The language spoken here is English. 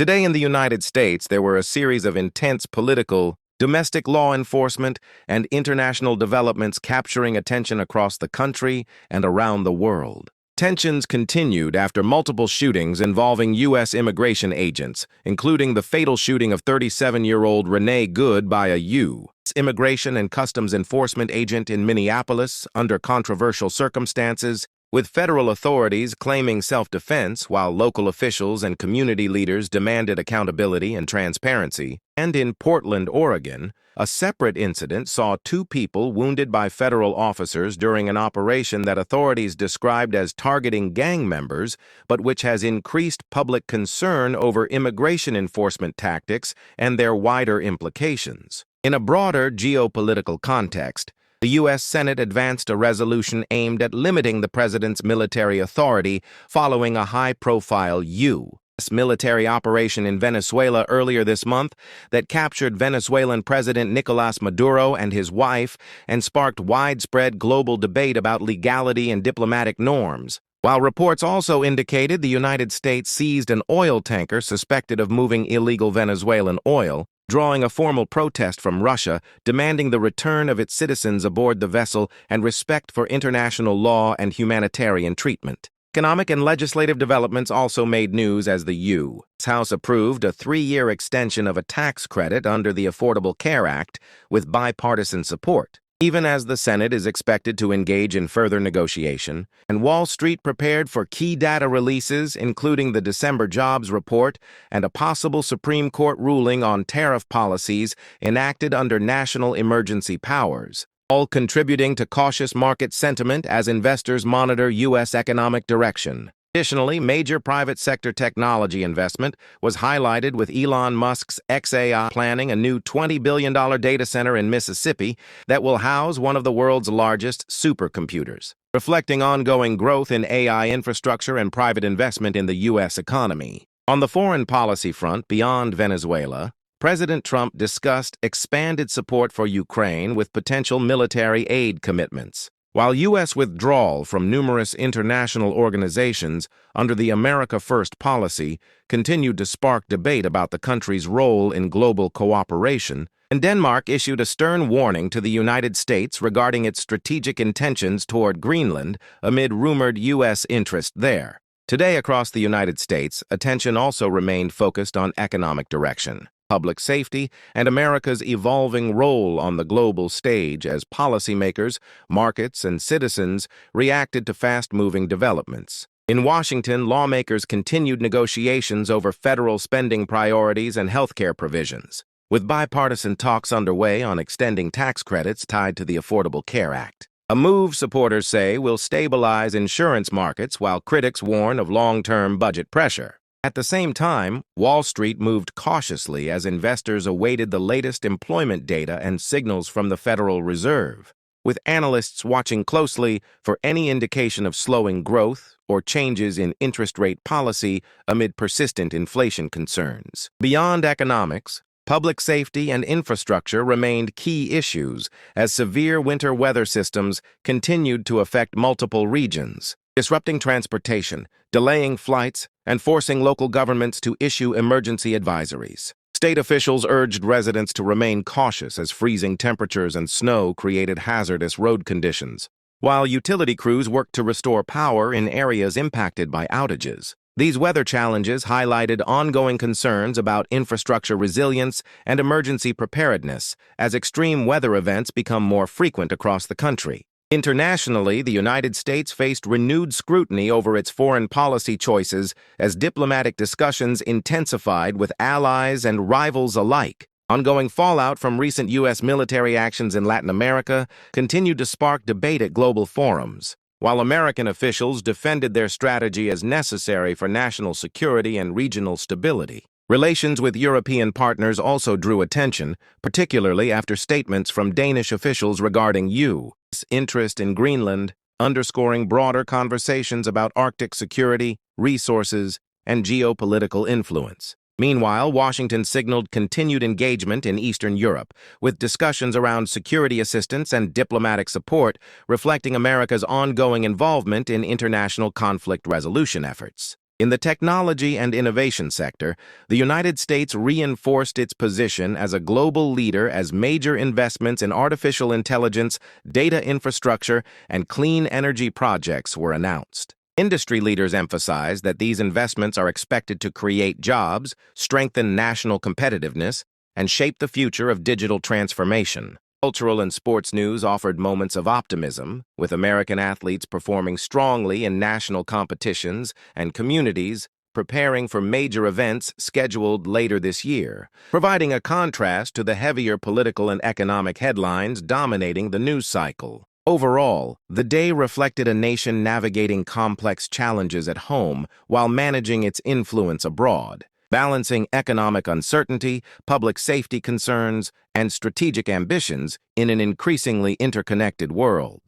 Today in the United States, there were a series of intense political, domestic law enforcement, and international developments capturing attention across the country and around the world. Tensions continued after multiple shootings involving U.S. immigration agents, including the fatal shooting of 37-year-old Renee Good by a U.S. Immigration and Customs Enforcement agent in Minneapolis under controversial circumstances, with federal authorities claiming self-defense while local officials and community leaders demanded accountability and transparency. And in Portland, Oregon, a separate incident saw two people wounded by federal officers during an operation that authorities described as targeting gang members, but which has increased public concern over immigration enforcement tactics and their wider implications. In a broader geopolitical context, the U.S. Senate advanced a resolution aimed at limiting the president's military authority following a high-profile U.S. military operation in Venezuela earlier this month that captured Venezuelan President Nicolás Maduro and his wife and sparked widespread global debate about legality and diplomatic norms. While reports also indicated the United States seized an oil tanker suspected of moving illegal Venezuelan oil, drawing a formal protest from Russia demanding the return of its citizens aboard the vessel and respect for international law and humanitarian treatment. Economic and legislative developments also made news as the U.S. House approved a 3-year extension of a tax credit under the Affordable Care Act with bipartisan support, even as the Senate is expected to engage in further negotiation, and Wall Street prepared for key data releases, including the December jobs report and a possible Supreme Court ruling on tariff policies enacted under national emergency powers, all contributing to cautious market sentiment as investors monitor U.S. economic direction. Additionally, major private sector technology investment was highlighted with Elon Musk's xAI planning a new $20 billion data center in Mississippi that will house one of the world's largest supercomputers, reflecting ongoing growth in AI infrastructure and private investment in the U.S. economy. On the foreign policy front, beyond Venezuela, President Trump discussed expanded support for Ukraine with potential military aid commitments. While U.S. withdrawal from numerous international organizations under the America First policy continued to spark debate about the country's role in global cooperation, and Denmark issued a stern warning to the United States regarding its strategic intentions toward Greenland amid rumored U.S. interest there. Today across the United States, attention also remained focused on economic direction, public safety, and America's evolving role on the global stage as policymakers, markets, and citizens reacted to fast-moving developments. In Washington, lawmakers continued negotiations over federal spending priorities and healthcare provisions, with bipartisan talks underway on extending tax credits tied to the Affordable Care Act. A move supporters say will stabilize insurance markets while critics warn of long-term budget pressure. At the same time, Wall Street moved cautiously as investors awaited the latest employment data and signals from the Federal Reserve, with analysts watching closely for any indication of slowing growth or changes in interest rate policy amid persistent inflation concerns. Beyond economics, public safety and infrastructure remained key issues as severe winter weather systems continued to affect multiple regions, disrupting transportation, delaying flights, and forcing local governments to issue emergency advisories. State officials urged residents to remain cautious as freezing temperatures and snow created hazardous road conditions, while utility crews worked to restore power in areas impacted by outages. These weather challenges highlighted ongoing concerns about infrastructure resilience and emergency preparedness as extreme weather events become more frequent across the country. Internationally, the United States faced renewed scrutiny over its foreign policy choices as diplomatic discussions intensified with allies and rivals alike. Ongoing fallout from recent U.S. military actions in Latin America continued to spark debate at global forums, while American officials defended their strategy as necessary for national security and regional stability. Relations with European partners also drew attention, particularly after statements from Danish officials regarding U.S. interest in Greenland, underscoring broader conversations about Arctic security, resources, and geopolitical influence. Meanwhile, Washington signaled continued engagement in Eastern Europe, with discussions around security assistance and diplomatic support reflecting America's ongoing involvement in international conflict resolution efforts. In the technology and innovation sector, the United States reinforced its position as a global leader as major investments in artificial intelligence, data infrastructure, and clean energy projects were announced. Industry leaders emphasized that these investments are expected to create jobs, strengthen national competitiveness, and shape the future of digital transformation. Cultural and sports news offered moments of optimism, with American athletes performing strongly in national competitions and communities preparing for major events scheduled later this year, providing a contrast to the heavier political and economic headlines dominating the news cycle. Overall, the day reflected a nation navigating complex challenges at home while managing its influence abroad, balancing economic uncertainty, public safety concerns, and strategic ambitions in an increasingly interconnected world.